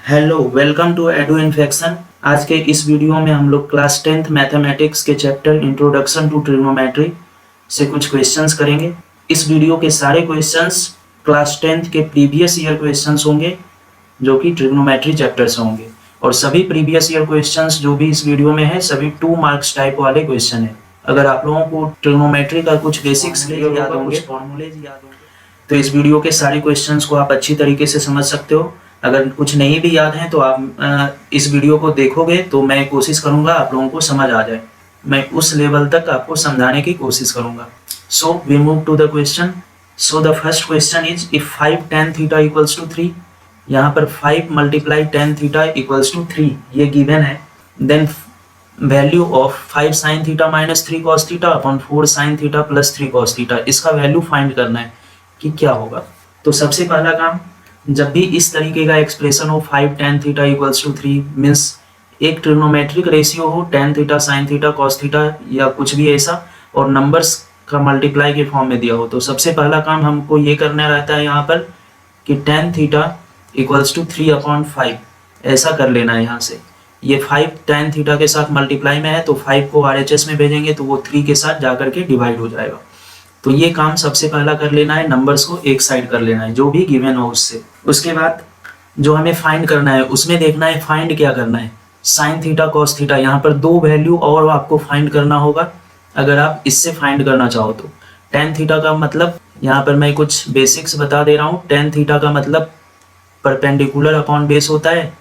Hello, welcome to edu infection. आज के इस वीडियो में हम लोग क्लास 10th मैथमेटिक्स के चैप्टर इंट्रोडक्शन टू ट्रिग्नोमेट्री से कुछ क्वेश्चंस करेंगे। इस वीडियो के सारे क्वेश्चंस क्लास 10th के प्रीवियस ईयर क्वेश्चंस होंगे जो कि ट्रिग्नोमेट्री चैप्टर से होंगे, और सभी प्रीवियस ईयर क्वेश्चंस जो भी इस वीडियो में है सभी 2 मार्क्स टाइप वाले क्वेश्चन है। अगर आप लोगों को ट्रिग्नोमेट्री का कुछ बेसिक्स याद होंगे, तो इस वीडियो के सारे क्वेश्चंस को आप अच्छी तरीके से समझ सकते हो। अगर कुछ नहीं भी याद है तो आप इस वीडियो को देखोगे तो मैं कोशिश करूंगा आप लोगों को समझ आ जाए। मैं उस लेवल तक आपको समझाने की कोशिश करूंगा। So we move to the question. So the first question is if 5 tan theta equals to 3, यहाँ पर 5 multiply tan theta equals to 3 ये गिवन है। Then value of 5 sin theta minus 3 cos theta upon 4 sin theta plus 3 cos theta, इसका value find करना है कि क्या होगा। तो सबसे पहला काम, जब भी इस तरीके का एक्सप्रेशन हो 5 tan theta equals to 3 means एक ट्रिग्नोमेट्रिक रेशियो हो tan theta sin theta cos theta या कुछ भी ऐसा, और नंबर्स का मल्टीप्लाई के फॉर्म में दिया हो, तो सबसे पहला काम हमको ये करना रहता है यहाँ पर कि tan थीटा इक्वल्स टू 3/5 ऐसा कर लेना है। यहाँ से ये 5 tan थीटा के साथ मल्टीप्लाई में है तो 5 को RHS में भेजेंगे तो वो 3 के साथ जाकर के डिवाइड हो जाएगा। तो ये काम सबसे पहला कर लेना है, नंबर्स को एक साइड कर लेना है जो भी गिवन हो उससे। उसके बाद जो हमें फाइंड करना है उसमें देखना है फाइंड क्या करना है, साइन थीटा कॉस थीटा। यहाँ पर 2 वैल्यू और आपको फाइंड करना होगा अगर आप इससे फाइंड करना चाहो तो। tan थीटा का मतलब, यहाँ पर मैं कुछ बेसिक्स बता दे रहा हूँ। tan थीटा का मतलब परपेंडिकुलर अपॉन बेस होता है,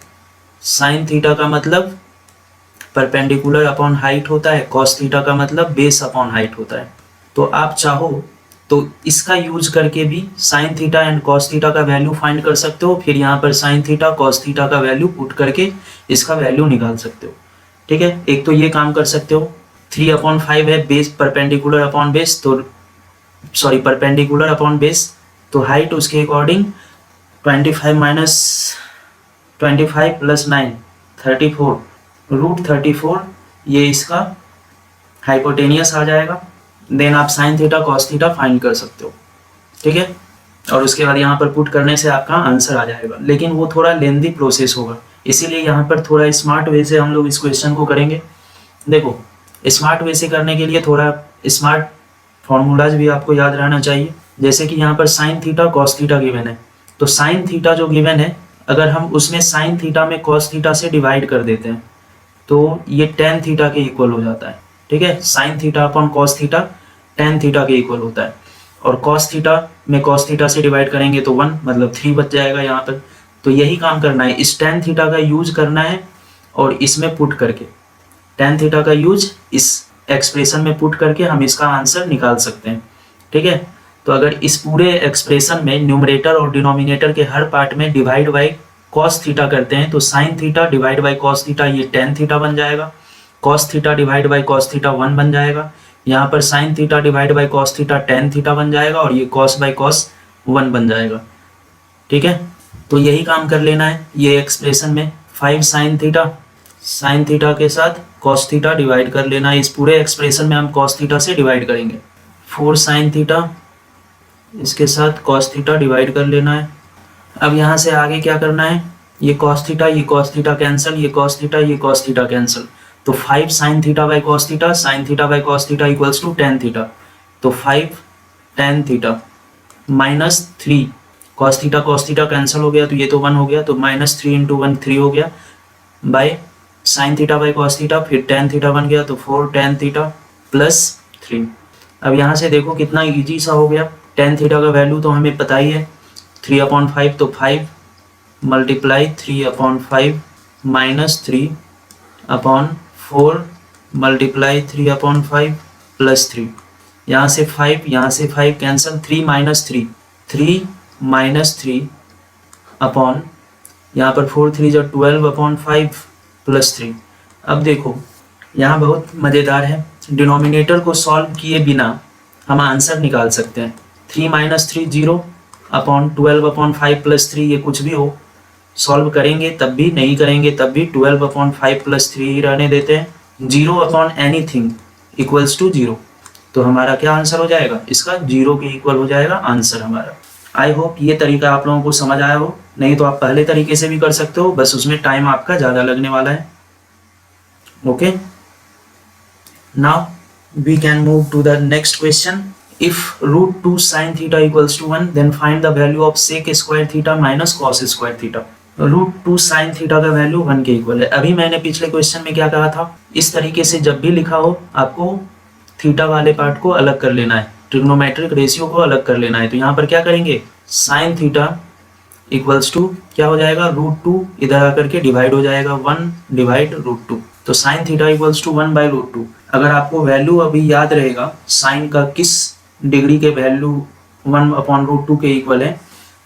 साइन थीटा का मतलब परपेंडिकुलर अपॉन हाइट होता है, कॉस थीटा का मतलब बेस अपॉन हाइट होता है। तो आप चाहो तो इसका यूज करके भी sine theta and cos theta का वैल्यू फाइंड कर सकते हो, फिर यहाँ पर साइन थीटा कॉस थीटा का वैल्यू पुट करके इसका वैल्यू निकाल सकते हो। ठीक है, एक तो ये काम कर सकते हो। 3/5 है बेस परपेंडिकुलर अपॉन बेस, तो सॉरी परपेंडिकुलर अपॉन बेस, तो हाइट उसके अकॉर्डिंग 25 माइनस 25 प्लस 9 34 √34 ये इसका हाइपोटेनियस आ जाएगा। देन आप sign theta cos theta find कर सकते हो। ठीक है, और उसके बाद यहाँ पर पुट करने से आपका आंसर आ जाएगा, लेकिन वो थोड़ा लेंदी प्रोसेस होगा, इसीलिए यहाँ पर थोड़ा स्मार्ट वे से हम लोग इस क्वेश्चन को करेंगे। देखो, स्मार्ट वे से करने के लिए थोड़ा स्मार्ट फॉर्मूलाज भी आपको याद रहना चाहिए। जैसे कि यहाँ पर sign theta cos theta given है, तो साइन थीटा जो गिवन है अगर हम उसमें साइन थीटा में कॉस थीटा से डिवाइड कर देते हैं तो ये tan थीटा के इक्वल हो जाता है। ठीक है, sine theta upon cos theta tan theta के इक्वल होता है, और कॉस थीटा में कॉस थीटा से डिवाइड करेंगे तो 1 मतलब 3 बच जाएगा यहाँ पर। तो यही काम करना है, इस tan थीटा का यूज करना है और इसमें पुट करके tan थीटा का यूज इस एक्सप्रेशन में पुट करके हम इसका आंसर निकाल सकते हैं। ठीक है, तो अगर इस पूरे एक्सप्रेशन में न्यूमरेटर और डिनोमिनेटर के हर पार्ट में डिवाइड बाई कॉस थीटा करते हैं तो sine theta divide by cos theta ये tan थीटा बन जाएगा, cos theta divide by cos theta 1 बन जाएगा, यहाँ पर sine theta divide by cos theta tan theta बन जाएगा, और ये कॉस बाई कॉस 1 बन जाएगा। ठीक है, तो यही काम कर लेना है ये एक्सप्रेशन में। 5 साइन थीटा के साथ कॉस थीटा डिवाइड कर लेना है, इस पूरे एक्सप्रेशन में हम कॉस थीटा से डिवाइड करेंगे। 4 साइन थीटा इसके साथ कॉस थीटा डिवाइड कर लेना है। अब यहाँ से आगे क्या करना है, ये कॉस थीटा कैंसिल, ये कॉस थीटा कैंसिल, तो 5 sine theta by cos theta, sine theta by cos theta equals to tan theta, तो 5 tan theta minus 3 cos theta cancel हो गया तो ये तो 1 हो गया, तो माइनस 3 इंटू 1 3 हो गया, by sine theta by cos theta, फिर tan थीटा बन गया तो 4 tan थीटा प्लस 3। अब यहाँ से देखो कितना ईजी सा हो गया। tan थीटा का वैल्यू तो हमें पता ही है 3/5, तो 5 मल्टीप्लाई 3/5 माइनस 3/4 मल्टीप्लाई 3/5 प्लस 3, यहाँ से 5 कैंसिल, 3 माइनस 3 अपॉन यहाँ पर 4 3 जो 12/5 प्लस 3। अब देखो यहाँ बहुत मज़ेदार है, डिनोमिनेटर को सॉल्व किए बिना हम आंसर निकाल सकते हैं। 3 माइनस 3 0 अपॉन 12/5 प्लस 3, ये कुछ भी हो, सॉल्व करेंगे तब भी, नहीं करेंगे तब भी 12/5 प्लस 3 ही रहने देते हैं। 0 अपॉन एनीथिंग इक्वल्स टू 0, तो हमारा क्या आंसर हो जाएगा, इसका 0 के इक्वल हो जाएगा आंसर हमारा। आई होप ये तरीका आप लोगों को समझ आया हो, नहीं तो आप पहले तरीके से भी कर सकते हो, बस उसमें टाइम आपका ज़्यादा लगने वाला है। Okay, now we can move to the next question. If root 2 sine theta equals to 1 then find the value of sec square theta minus cos square theta. Root 2 sine theta का value 1 के equal है। अभी मैंने पिछले question में क्या कहा था, इस तरीके से जब भी लिखा हो आपको थीटा वाले पार्ट को अलग कर लेना है, ट्रिग्नोमेट्रिक रेशियो को अलग कर लेना है। तो यहाँ पर क्या करेंगे, साइन थीटा इक्वल्स टू क्या हो जाएगा, रूट 2 इधर आकर के डिवाइड हो जाएगा 1 डिवाइड रूट 2। तो sine theta equals to 1 by root 2। अगर आपको वैल्यू अभी याद रहेगा साइन का किस डिग्री के वैल्यू 1 अपॉन रूट 2 के इक्वल है,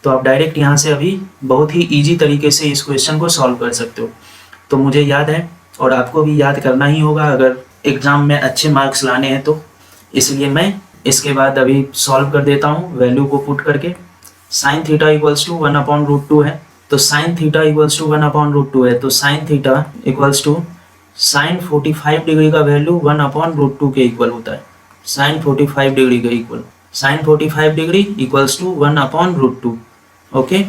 तो आप डायरेक्ट यहाँ से अभी बहुत ही ईजी तरीके से इस क्वेश्चन को सॉल्व कर सकते हो। तो मुझे याद है और आपको भी याद करना ही होगा अगर एग्जाम में अच्छे मार्क्स लाने हैं तो, इसलिए मैं इसके बाद अभी सॉल्व कर देता हूँ वैल्यू को पुट करके। Sine theta equals to 1 upon root 2 है, तो sine theta equals to 1 upon root 2 है, तो sine theta equals to sine 45 degree का वैल्यू 1 अपॉन रूट 2 के इक्वल होता है। साइन 45 डिग्री के equal, sine 45 degree equals to 1 upon root 2। Okay,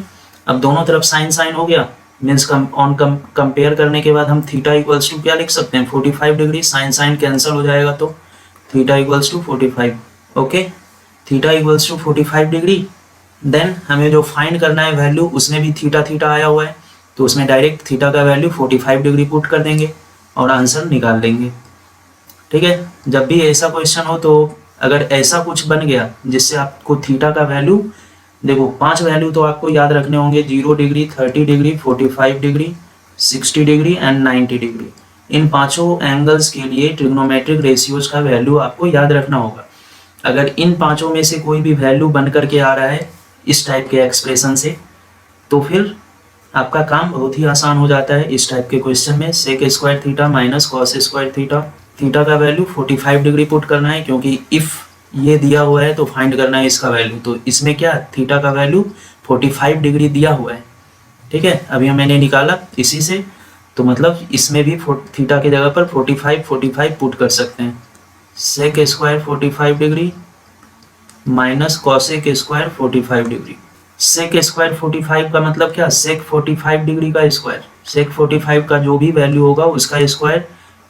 अब दोनों तरफ साइन साइन हो गया, मीन्स कंपेयर करने के बाद हम थीटा इक्वल्स टू क्या लिख सकते हैं, 45 डिग्री। साइन साइन कैंसिल हो जाएगा तो theta equals to 45। Okay, theta equals to 45 degree. Then हमें जो फाइंड करना है वैल्यू, उसमें भी थीटा थीटा आया हुआ है, तो उसमें डायरेक्ट थीटा का वैल्यू 45 डिग्री पुट कर देंगे और आंसर निकाल देंगे। ठीक है, जब भी ऐसा क्वेश्चन हो तो अगर ऐसा कुछ बन गया जिससे आपको थीटा का वैल्यू, देखो 5 वैल्यू तो आपको याद रखने होंगे, 0 degree, 30 degree, 45 degree, 60 degree and 90 degree. इन पांचों एंगल्स के लिए ट्रिग्नोमेट्रिक रेशियोज का वैल्यू आपको याद रखना होगा। अगर इन पांचों में से कोई भी वैल्यू बन करके आ रहा है इस टाइप के एक्सप्रेशन से, तो फिर आपका काम बहुत ही आसान हो जाता है। इस टाइप के क्वेश्चन में sec square theta minus cos square theta, theta का वैल्यू 45 डिग्री पुट करना है, क्योंकि इफ़ ये दिया हुआ है तो फाइंड करना है इसका वैल्यू। तो इसमें क्या, थीटा का वैल्यू 45 डिग्री दिया हुआ है। ठीक है, अभी मैंने निकाला इसी से, तो मतलब इसमें भी थीटा की जगह पर 45 पुट कर सकते हैं। Sec square 45 degree minus cosec square 45 degree. Sec square 45 का मतलब क्या, सेक 45 डिग्री का स्क्वायर, सेक 45 का जो भी वैल्यू होगा उसका स्क्वायर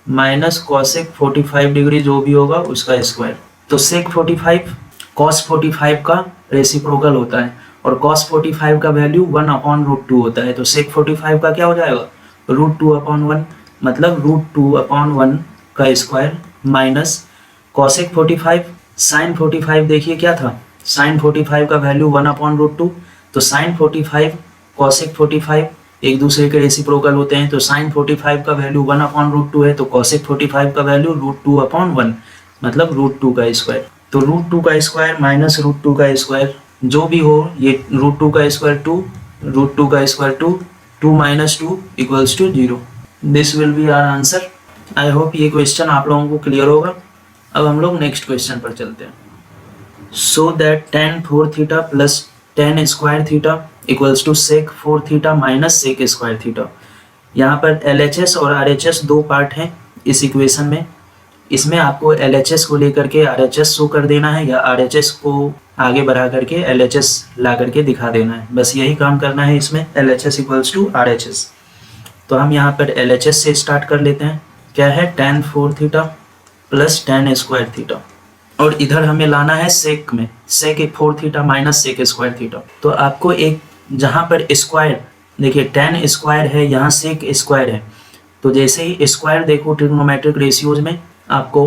माइनस कॉसेक 45 डिग्री जो भी होगा उसका स्क्वायर। तो सेक 45 कॉस 45 का रेसिप्रोकल होता है और कॉस 45 का वैल्यू 1 अपॉन रूट 2 होता है। तो सेक 45 का क्या हो जाएगा, रूट 2 अपॉन 1, मतलब रूट 2 अपॉन 1 का स्क्वायर माइनस कॉसेक 45, साइन 45 देखिए क्या था, साइन 45 का वैल्यू 1 अपॉन रूट 2, तो साइन 45 कॉसेक 45 एक दूसरे के रेसिप्रोकल होते हैं। तो साइन 45 का वैल्यू 1 अपॉन रूट 2 है, तो कॉसेक 45 का वैल्यू रूट 2 अपॉन 1, मतलब रूट 2 का स्क्वायर। तो रूट 2 का स्क्वायर माइनस रूट 2 का स्क्वायर जो भी हो, ये रूट 2 का स्क्वायर 2, रूट 2 का square 2, 2 minus 2 equals to 0। This will be our answer. I hope ये क्वेश्चन आप लोगों को क्लियर होगा। अब हम लोग नेक्स्ट क्वेश्चन पर चलते हैं। So that tan 4 theta plus tan square theta equals to sec 4 theta minus sec square theta. यहाँ पर LHS और RHS दो पार्ट हैं इस इक्वेशन में। इसमें आपको LHS को लेकर के RHS शो कर देना है या RHS को आगे बढ़ा करके LHS ला करके दिखा देना है, बस यही काम करना है इसमें। LHS equals to RHS। तो हम यहाँ पर LHS से स्टार्ट कर लेते हैं। क्या है, tan 4 theta plus tan square theta, और इधर हमें लाना है सेक में, sec 4 theta minus sec square theta. तो आपको एक जहाँ पर स्क्वायर, देखिए tan स्क्वायर है, यहाँ सेक स्क्वायर है, तो जैसे ही स्क्वायर देखो ट्रिग्नोमेट्रिक रेशियोज में आपको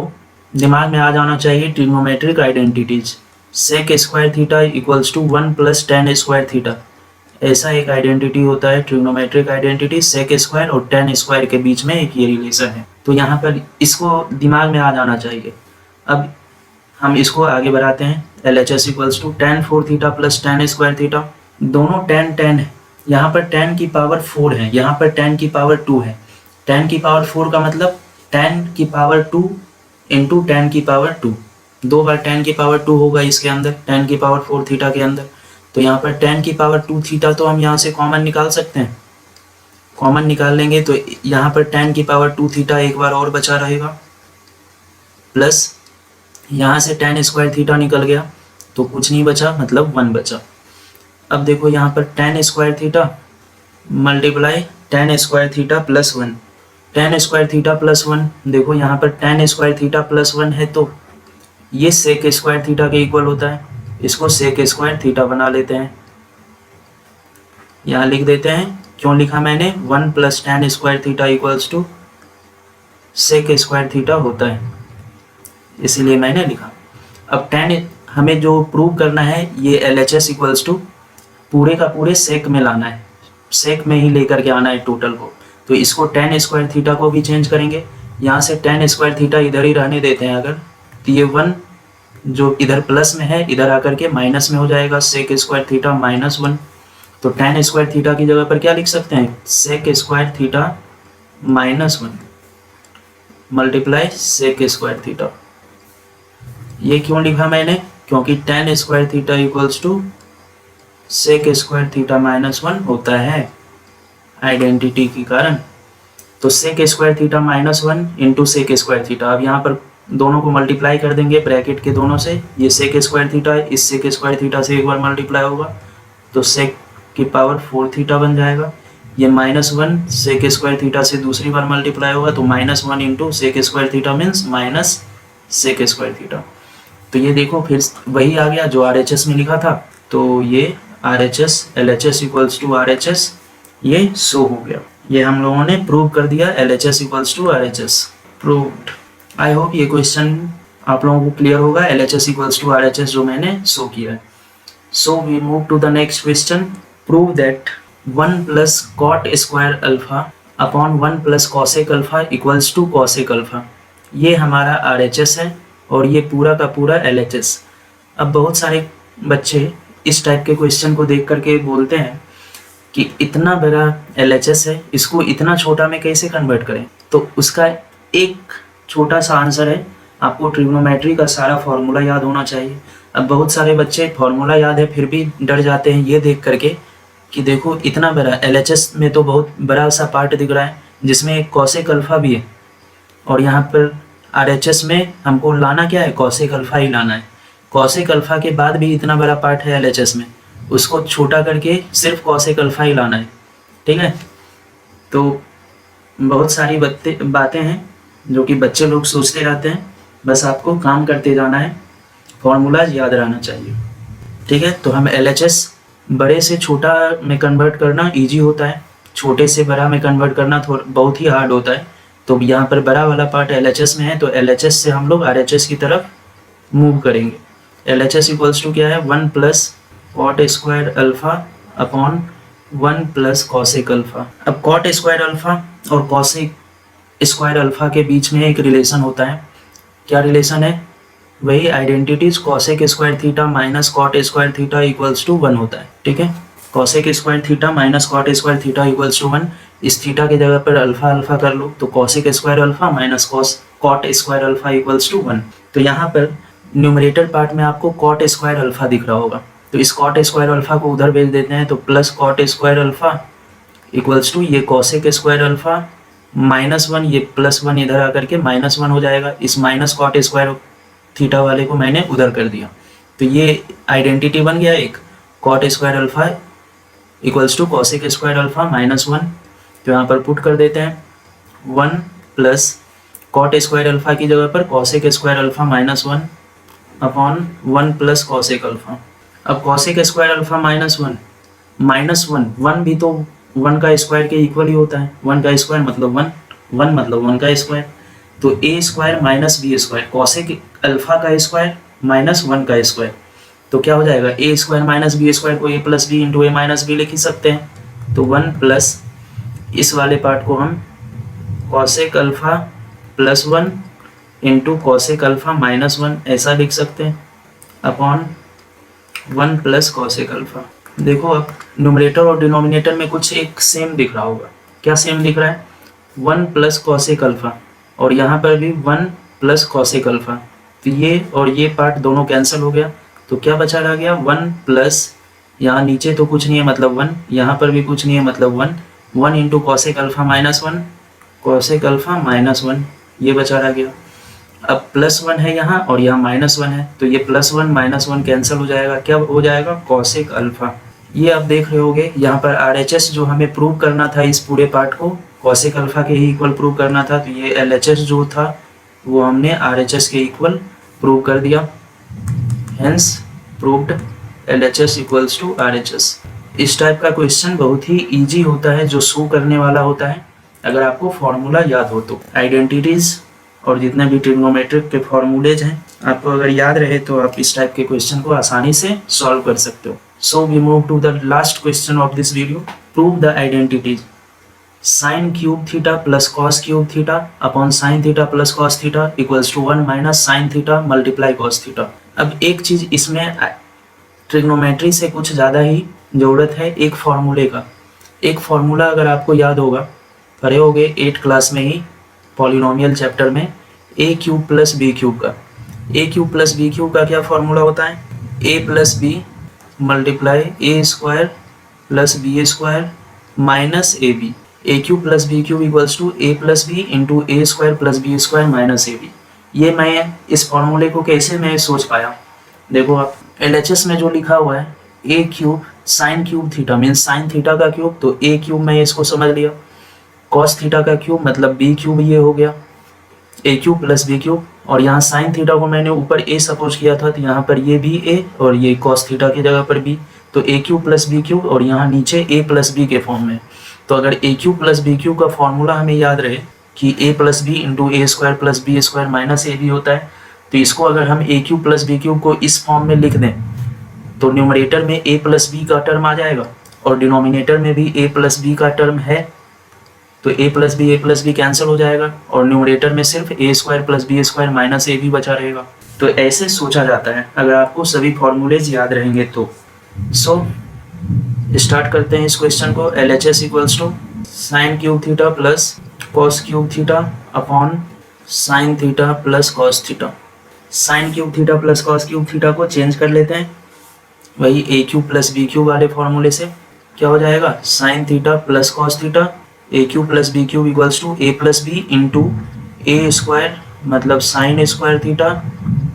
दिमाग में आ जाना चाहिए trigonometric identities. Sec square theta equals to 1 plus tan square theta, ऐसा एक आइडेंटिटी होता है ट्रिग्नोमेट्रिक आइडेंटिटी। सेक स्क्वायर और tan स्क्वायर के बीच में एक ये रिलेशन है, तो यहाँ पर इसको दिमाग में आ जाना चाहिए। अब हम इसको आगे बढ़ाते हैं। LHS equals to tan 4 theta plus tan square theta, दोनों tan है, यहाँ पर tan की पावर 4 है, यहाँ पर tan की पावर 2 है। tan की पावर 4 का मतलब tan की पावर 2 इंटू tan की पावर 2, दो बार tan की पावर 2 होगा इसके अंदर, tan की पावर 4 थीटा के अंदर। तो यहाँ पर tan की पावर 2 थीटा तो हम यहाँ से कॉमन निकाल सकते हैं, कॉमन निकाल लेंगे तो यहाँ पर tan की पावर 2 थीटा एक बार और बचा रहेगा, प्लस यहाँ से tan स्क्वायर थीटा निकल गया तो कुछ नहीं बचा, मतलब 1 बचा। अब देखो यहाँ पर tan square theta multiply tan square theta plus 1, tan square theta plus 1, देखो यहाँ पर tan स्क्वायर थीटा प्लस 1 है तो ये सेक स्क्वायर थीटा के इक्वल होता है, इसको सेक स्क्वायर थीटा बना लेते हैं, यहाँ लिख देते हैं। क्यों लिखा मैंने, 1 plus tan square theta equals to sec square theta होता है, इसीलिए मैंने लिखा। अब tan हमें जो प्रूव करना है ये LHS इक्वल्स टू पूरे का पूरे सेक में लाना है, सेक में ही लेकर के आना है टोटल को। तो इसको tan स्क्वायर थीटा को भी चेंज करेंगे, यहाँ से tan स्क्वायर थीटा इधर ही रहने देते हैं अगर, तो ये 1 जो इधर प्लस में है इधर आकर के माइनस में हो जाएगा, सेक स्क्वायर थीटा माइनस 1। तो tan स्क्वायर थीटा की जगह पर क्या लिख सकते हैं, sec square theta minus 1 multiply sec square theta. ये क्यों लिखा मैंने, क्योंकि tan square theta equals to sec square theta minus 1 होता है आइडेंटिटी के कारण। तो sec square theta minus 1 into sec square theta, अब यहाँ पर दोनों को मल्टीप्लाई कर देंगे ब्रैकेट के दोनों से, ये सेक स्क्वायर थीटा है, इस सेक स्क्वायर थीटा से एक बार मल्टीप्लाई होगा तो सेक की पावर 4 थीटा बन जाएगा। ये -1 सेक स्क्वायर थीटा से दूसरी बार मल्टीप्लाई होगा तो -1 into sec square theta means minus sec square theta. तो ये देखो फिर वही आ गया जो RHS में लिखा था, तो ये RHS LHS equals to RHS ये शो हो गया। ये हम लोगों ने प्रूव कर दिया, LHS equals to RHS proved. I hope ये क्वेश्चन आप लोगों को क्लियर होगा, LHS इक्वल्स टू RHS जो मैंने शो किया है। So we move to the next question. Prove that 1 plus cot square alpha upon 1 plus cosec alpha equals to cosec alpha. ये हमारा RHS है और ये पूरा का पूरा LHS। अब बहुत सारे बच्चे इस टाइप के क्वेश्चन को देख करके बोलते हैं कि इतना बड़ा LHS है, इसको इतना छोटा में कैसे कन्वर्ट करें। तो उसका एक छोटा सा आंसर है, आपको ट्रिग्नोमेट्री का सारा फॉर्मूला याद होना चाहिए। अब बहुत सारे बच्चे फॉर्मूला याद है फिर भी डर जाते हैं ये देख करके कि देखो इतना बड़ा LHS में तो बहुत बड़ा सा पार्ट दिख रहा है जिसमें एक कॉसेक अल्फा भी है, और यहाँ पर RHS में हमको लाना क्या है, कॉसेक अल्फा ही लाना है। कॉसेक अल्फा के बाद भी इतना बड़ा पार्ट है LHS में, उसको छोटा करके सिर्फ कॉसेक अल्फा ही लाना है, ठीक है। तो बहुत सारी बातें हैं जो कि बच्चे लोग सोचते रहते हैं, बस आपको काम करते जाना है, फॉर्मूला याद रहना चाहिए, ठीक है। तो हम LHS बड़े से छोटा में कन्वर्ट करना इजी होता है, छोटे से बड़ा में कन्वर्ट करना थोड़ा बहुत ही हार्ड होता है। तो यहाँ पर बड़ा वाला पार्ट LHS में है तो LHS से हम लोग RHS की तरफ मूव करेंगे। LHS इक्वल्स टू क्या है, 1 plus cot square alpha upon 1 plus cosec alpha. अब कॉट स्क्वायर अल्फा और कॉसेक स्क्वायर अल्फा के बीच में एक रिलेशन होता है, क्या रिलेशन है, वही identities cosec square theta minus cot square theta equals to 1 होता है, ठीक है। Cosec square theta minus cot square theta equals to 1। इस थीटा की जगह पर अल्फा अल्फा कर लो तो cosec square alpha minus cot square alpha equals to 1। तो यहाँ पर न्यूमरेटर पार्ट में आपको कॉट स्क्वायर अल्फा दिख रहा होगा, तो इस कॉट स्क्वायर अल्फा को उधर भेज देते हैं तो plus cot square alpha equals to ये कॉसेक स्क्वायर अल्फा -1, ये +1 इधर आकर के -1 हो जाएगा। इस माइनस कॉट स्क्वायर थीटा वाले को मैंने उधर कर दिया, तो ये आइडेंटिटी बन गया एक, cot square alpha equals to cosec square alpha -1। तो यहाँ पर पुट कर देते हैं 1 प्लस कॉट स्क्वायर अल्फा की जगह पर cosec square alpha -1 upon 1 plus cosec alpha. अब कॉसेक स्क्वायर अल्फा -1 भी तो 1 का स्क्वायर के इक्वल ही होता है, 1 का स्क्वायर मतलब 1 मतलब 1 का स्क्वायर, तो a square minus B square, cosec alpha का स्क्वायर माइनस 1 का स्क्वायर, तो क्या हो जाएगा, a square minus B square को a plus B into a minus B लिख ही सकते हैं। तो 1 प्लस इस वाले पार्ट को हम cosec alpha +1 into cosec alpha -1 ऐसा लिख सकते हैं अपॉन 1 प्लस कॉसेक अल्फा। देखो अब न्यूमरेटर और डिनोमिनेटर में कुछ एक सेम दिख रहा होगा, क्या सेम दिख रहा है, 1 प्लस कॉसेक अल्फा, और यहाँ पर भी 1 प्लस कॉसेक अल्फा। तो ये और ये पार्ट दोनों कैंसिल हो गया, तो क्या बचा रह गया, 1 प्लस, यहाँ नीचे तो कुछ नहीं है मतलब 1, यहाँ पर भी कुछ नहीं है मतलब 1 into cosec alpha -1 cosec alpha -1, ये बचा रह गया। अब +1 है यहाँ और यहाँ -1 है, तो ये +1 -1 कैंसिल हो जाएगा, क्या हो जाएगा, कॉसेक अल्फा ये आप देख रहे होगे यहाँ पर RHS जो हमें प्रूव करना था इस पूरे पार्ट को कॉसेक अल्फा के ही इक्वल प्रूव करना था, तो ये LHS जो था वो हमने RHS के इक्वल प्रूव कर दिया। Hence proved LHS equals to RHS। इस टाइप का क्वेश्चन बहुत ही इजी होता है, जो शो करने वाला होता है अगर आपको फॉर्मूला याद हो तो। आइडेंटिटीज और जितने भी ट्रिग्नोमेट्रिक के फॉर्मूलेज हैं आपको अगर याद रहे तो आप इस टाइप के क्वेश्चन को आसानी से सॉल्व कर सकते हो। So we move to the last question of this video. Prove the identities sin cube theta plus cos cube theta upon sin theta plus cos theta equals to 1 minus sin theta multiply cos theta. अब एक चीज इसमें trigonometry से कुछ ज़्यादा ही ज़रूरत है एक फार्मूले का। एक फार्मूला अगर आपको याद होगा, पढ़े होगे 8 क्लास में ही पॉलिनोमियल चैप्टर में, A cube plus B cube का। A cube plus B cube का क्या फार्मूला होता है? A plus B multiply A square plus B square minus A B. A cube plus B cube equals to A plus B into A square plus B square minus A B. ये मैं इस फार्मूले को कैसे मैं सोच पाया, देखो आप LHS में जो लिखा हुआ है A cube sine cube theta means sine theta का क्यूब, तो ए क्यूब मैं इसको समझ लिया। कॉस थीटा का क्यूब मतलब बी क्यूब, ये हो गया A cube plus B cube. और यहाँ साइन थीटा को मैंने ऊपर ए सपोज किया था, तो यहाँ पर ये भी ए और ये कॉस थीटा की जगह पर बी, तो A cube plus B cube और यहाँ नीचे ए प्लस बी के फॉर्म में। तो अगर A cube plus B cube का फॉर्मूला हमें याद रहे कि A plus B into A square plus B square minus A B होता है, तो इसको अगर हम A cube plus B cube को इस फॉर्म में लिख दें तो न्यूमरेटर में ए प्लस बी का टर्म आ जाएगा और डिनोमिनेटर में भी ए प्लस बी का टर्म है, तो ए प्लस बी कैंसिल हो जाएगा और न्यूमरेटर में सिर्फ A square plus B square minus A B बचा रहेगा। तो ऐसे सोचा जाता है अगर आपको सभी फॉर्मूलेज याद रहेंगे तो। सो स्टार्ट करते हैं इस क्वेश्चन को। LHS equals to sine cube theta plus cos cube theta upon sine theta plus cos theta. Sine cube theta plus cos cube theta को चेंज कर लेते हैं, वही A cube plus B cube वाले फॉर्मूले से। क्या हो जाएगा? Sine theta plus cos theta A cube plus B cube equals to A plus B into A square मतलब sine square theta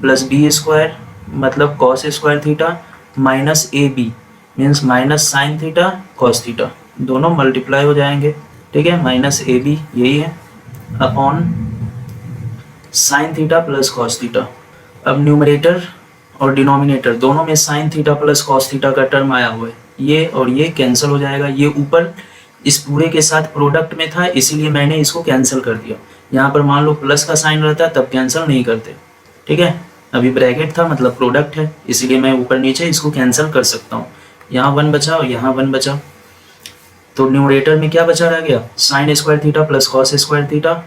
plus B square मतलब cos square theta minus A B means minus sine theta cos theta, दोनों multiply हो जाएंगे, ठीक है, minus A B यही है upon sine theta plus cos theta. अब न्यूमरेटर और डिनोमिनेटर दोनों में sine theta plus cos theta का टर्म आया हुआ है, ये और ये कैंसिल हो जाएगा। ये ऊपर इस पूरे के साथ प्रोडक्ट में था इसीलिए मैंने इसको कैंसिल कर दिया। यहाँ पर मान लो प्लस का साइन रहता तब कैंसिल नहीं करते, ठीक है, अभी ब्रैकेट था मतलब प्रोडक्ट है इसीलिए मैं ऊपर नीचे इसको कैंसिल कर सकता हूँ। यहाँ 1 बचा और यहाँ 1 बचा, तो न्यूमरेटर में क्या बचा रह गया? Sine square theta plus cos square theta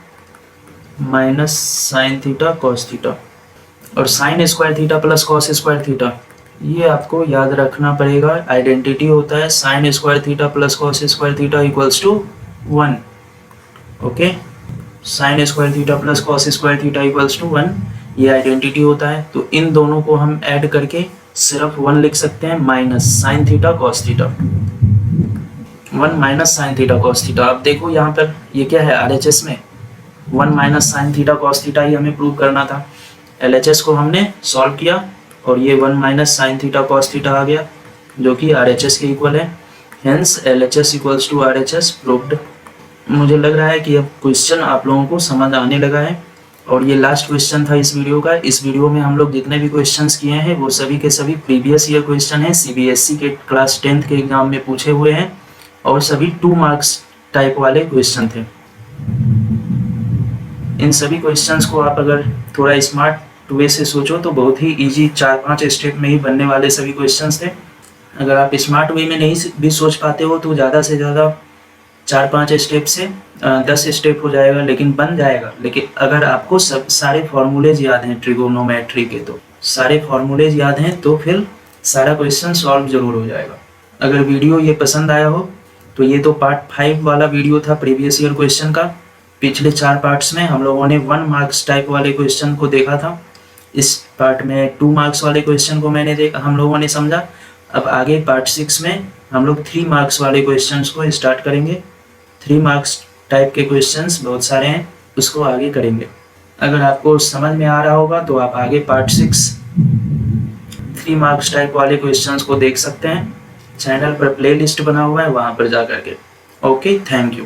minus sine theta cos theta. और sine square theta plus cos square theta ये आपको याद रखना पड़ेगा, आइडेंटिटी होता है sine square theta plus cos square theta equals to 1। Okay, sine square theta plus cos square theta equals to 1 ये identity होता है। तो इन दोनों को हम ऐड करके सिर्फ 1 लिख सकते हैं minus sine theta cos theta, 1 minus sine theta cos theta. अब देखो यहाँ पर ये क्या है RHS में 1 minus sine theta cos theta ही हमें प्रूव करना था। LHS को हमने सॉल्व किया और ये 1 minus sine theta cos theta आ गया जो कि RHS के इक्वल है। Hence LHS equals to RHS proved. मुझे लग रहा है कि अब क्वेश्चन आप लोगों को समझ आने लगा है और ये लास्ट क्वेश्चन था इस वीडियो का। इस वीडियो में हम लोग जितने भी क्वेश्चंस किए हैं वो सभी के सभी प्रीवियस ईयर क्वेश्चन हैं, CBSE के क्लास 10th के एग्जाम में पूछे हुए हैं और सभी 2 मार्क्स टाइप वाले क्वेश्चन थे। इन सभी क्वेश्चंस को आप अगर थोड़ा स्मार्ट वे से सोचो तो बहुत ही इजी 4-5 स्टेप में ही बनने वाले सभी क्वेश्चंस थे। अगर आप स्मार्ट वे में नहीं भी सोच पाते हो तो ज़्यादा से ज़्यादा 4-5 स्टेप से 10 स्टेप हो जाएगा, लेकिन बन जाएगा। लेकिन अगर आपको सब सारे फार्मूलेज याद हैं ट्रिगोनोमेट्री के, तो सारे फार्मूलेज याद हैं तो फिर सारा क्वेश्चन सॉल्व जरूर हो जाएगा। अगर वीडियो ये पसंद आया हो तो ये तो पार्ट 5 वाला वीडियो था प्रीवियस ईयर क्वेश्चन का। पिछले 4 पार्ट्स में हम लोगों ने 1 मार्क्स टाइप वाले क्वेश्चन को देखा था, इस पार्ट में 2 मार्क्स वाले क्वेश्चन को हम लोगों ने समझा। अब आगे पार्ट 6 में हम लोग 3 मार्क्स वाले क्वेश्चंस को स्टार्ट करेंगे। 3 मार्क्स टाइप के क्वेश्चंस बहुत सारे हैं, उसको आगे करेंगे। अगर आपको समझ में आ रहा होगा तो आप आगे पार्ट 6 3 मार्क्स टाइप वाले क्वेश्चंस को देख सकते हैं। चैनल पर प्लेलिस्ट बना हुआ है, वहां पर जा करके। Okay, thank you.